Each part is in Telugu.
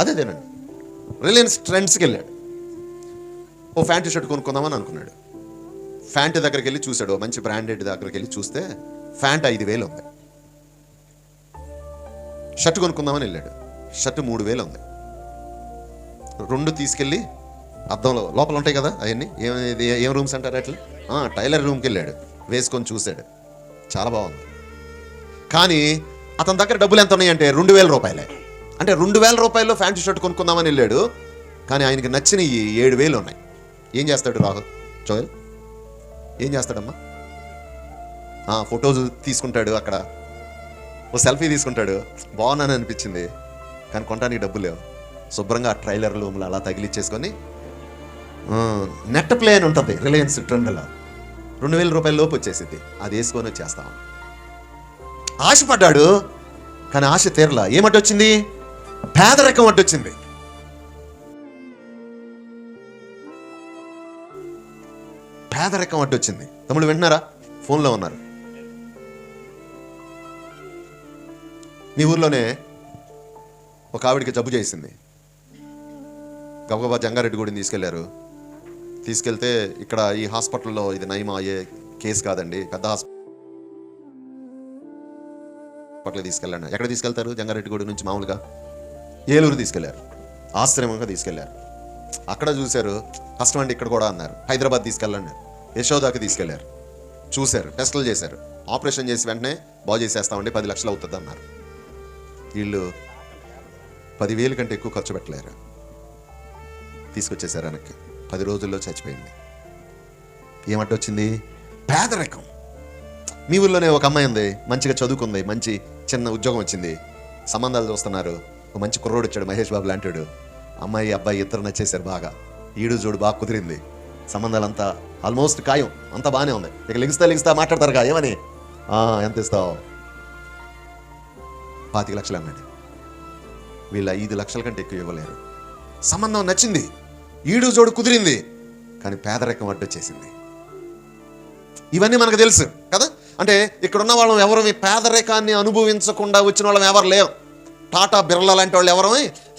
అదేనండి, రిలయన్స్ ట్రెండ్స్కి వెళ్ళాడు. ఓ ఫ్యాంట్ షర్ట్ కొనుక్కుందామని అనుకున్నాడు. ఫ్యాంట్ దగ్గరికి వెళ్ళి చూశాడు, మంచి బ్రాండెడ్ దగ్గరికి వెళ్ళి చూస్తే ఫ్యాంట్ 5,000 ఉంది. షర్ట్ కొనుక్కుందామని వెళ్ళాడు, షర్ట్ 3,000 ఉంది. 2 తీసుకెళ్ళి అద్దంలో లోపల ఉంటాయి కదా అవన్నీ, ఏం రూమ్స్ అంటారు అట్లా, టైలర్ రూమ్కి వెళ్ళాడు, వేసుకొని చూశాడు, చాలా బాగుంది. కానీ అతని దగ్గర డబ్బులు ఎంత ఉన్నాయంటే 2,000 రూపాయలే. అంటే 2,000 రూపాయల్లో ఫ్యాంట్ షర్ట్ కొనుక్కుందామని వెళ్ళాడు, కానీ ఆయనకి నచ్చినవి 7,000 ఉన్నాయి. ఏం చేస్తాడు రాహుల్ జోయల్? ఏం చేస్తాడమ్మా? ఫొటోస్ తీసుకుంటాడు, అక్కడ ఓ సెల్ఫీ తీసుకుంటాడు, బాగున్నాను అనిపించింది, కానీ కొనడానికి డబ్బులు లేవు. శుభ్రంగా ఆ ట్రైలర్ రూమ్లో అలా తగిలిచ్చేసుకొని నెట్ ప్లే అని ఉంటుంది రిలయన్స్ ట్రెండ్లో, 2,000 రూపాయల లోపు వచ్చేసింది, అది వేసుకొని వచ్చేస్తాం. ఆశపడ్డాడు, కానీ ఆశ తీరలా. ఏమట్టొచ్చింది? పేదరికం అడ్డొచ్చింది. పేదరికం అడ్డొచ్చింది. తమ్ముడు వింటున్నారా? ఫోన్లో ఉన్నారు. మీ ఊర్లోనే ఒక ఆవిడికి జబ్బు చేసింది. గబగబా జంగారెడ్డిగూడెని తీసుకెళ్లారు. తీసుకెళ్తే ఇక్కడ ఈ హాస్పిటల్లో ఇది నయం అయ్యే కేసు కాదండి, పెద్ద హాస్పిటల్ తీసుకెళ్ళండి. ఎక్కడ తీసుకెళ్తారు? జంగారెడ్డిగూడెం నుంచి మామూలుగా ఏలూరు తీసుకెళ్లారు, ఆశ్రమంగా తీసుకెళ్లారు. అక్కడ చూశారు, కష్టం అండి ఇక్కడ కూడా అన్నారు. హైదరాబాద్ తీసుకెళ్ళండి, యశోదాకి తీసుకెళ్లారు, చూశారు, టెస్టులు చేశారు, ఆపరేషన్ చేసి వెంటనే బాగు చేసేస్తామండి, 10 లక్షలు అవుతుంది అన్నారు. వీళ్ళు 10,000 కంటే ఎక్కువ ఖర్చు పెట్టలేరు, తీసుకొచ్చేసారు వెనక్కి. 10 రోజుల్లో చచ్చిపోయింది. ఏమంటొచ్చింది? పేదరికం. మీ ఊళ్ళోనే ఒక అమ్మాయి ఉంది, మంచిగా చదువుకుంది, మంచి చిన్న ఉద్యోగం వచ్చింది, సంబంధాలు చూస్తున్నారు. ఒక మంచి కుర్రోడు వచ్చాడు, మహేష్ బాబు లాంటాడు. అమ్మాయి అబ్బాయి ఇద్దరు నచ్చేశారు బాగా, ఈడు జోడు బాగా కుదిరింది, సంబంధాలంతా ఆల్మోస్ట్ ఖాయం, అంతా బాగానే ఉంది. ఇక లిగిస్తా మాట్లాడతారుగా, ఏమని ఎంత ఇస్తావు? 25 లక్షలు అన్నాడు. వీళ్ళ 5 లక్షల కంటే ఎక్కువ ఇవ్వలేరు. సంబంధం నచ్చింది, ఈడు జోడు కుదిరింది, కానీ పేదరికం అడ్డొచ్చేసింది. ఇవన్నీ మనకు తెలుసు కదా. అంటే ఇక్కడున్న వాళ్ళం ఎవరు ఈ పేదరికాన్ని అనుభవించకుండా వచ్చిన వాళ్ళం ఎవరు లేవు. టాటా బిర్లా లాంటి వాళ్ళు ఎవరు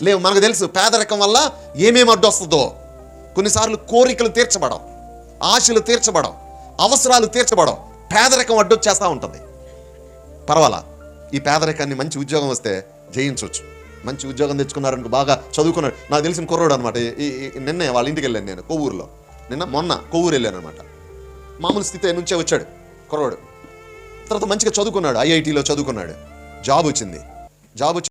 లేవు. మనకు తెలుసు పేదరికం వల్ల ఏమేమి అడ్డొస్తుందో. కొన్నిసార్లు కోరికలు తీర్చబడవు, ఆశలు తీర్చబడవు, అవసరాలు తీర్చబడవు, పేదరికం అడ్డొచ్చేస్తూ ఉంటుంది. పర్వాలా, ఈ పేదరికాన్ని మంచి ఉద్యోగం వస్తే జయించవచ్చు. మంచి ఉద్యోగం తెచ్చుకున్నారనుకో, బాగా చదువుకున్నాడు. నాకు తెలిసిన కుర్రోడు అనమాట. నిన్నే వాళ్ళ ఇంటికి వెళ్ళాను నేను, కొవ్వూరులో. మొన్న కొవ్వూరు వెళ్ళాను అనమాట. మామూలు స్థితి నుంచే వచ్చాడు కుర్రోడు. తర్వాత మంచిగా చదువుకున్నాడు, IITలో చదువుకున్నాడు, జాబ్ వచ్చింది.